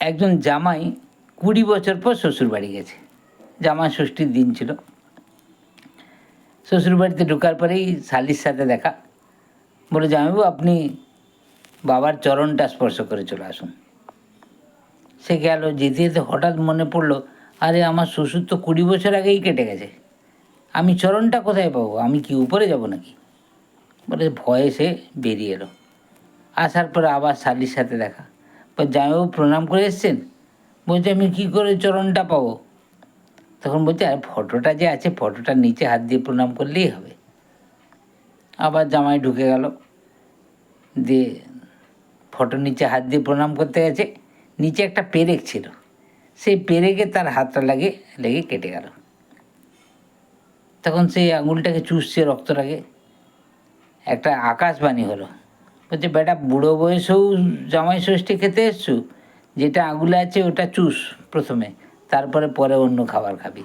একজন জামাই 20 বছর পর শ্বশুরবাড়ি গেছে। জামাই ষষ্ঠীর দিন ছিল। শ্বশুরবাড়িতে ঢোকার পরেই শালির সাথে দেখা। বলে, জামাইবাবু আপনি বাবার চরণটা স্পর্শ করে চলে আসুন। সে গেল, যেতে যেতে হঠাৎ মনে পড়লো, আরে আমার শ্বশুর তো 20 বছর আগেই কেটে গেছে, আমি চরণটা কোথায় পাবো? আমি কি উপরে যাব নাকি? বলে ভয়ে সে বেরিয়ে এলো। আসার পর আবার শালির সাথে দেখা। জামাইবাবু প্রণাম করে এসছেন? বলছে আমি কী করে চরণটা পাবো? তখন বলছে আর ফটোটা যে আছে, ফটোটার নিচে হাত দিয়ে প্রণাম করলেই হবে। আবার জামাই ঢুকে গেল, দিয়ে ফটোর নিচে হাত দিয়ে প্রণাম করতে গেছে, নিচে একটা পেরেক ছিল, সেই পেরেকে তার হাতটা লেগে কেটে গেল। তখন সেই আঙুলটাকে চুষছে রক্তটাকে, একটা আকাশবাণী হলো। বলছে বেটা, বুড়ো বয়সেও জামাই ষষ্ঠী খেতে এসছু, যেটা আঙুলে আছে ওটা চুষ প্রথমে, তারপরে অন্য খাবার খাবি।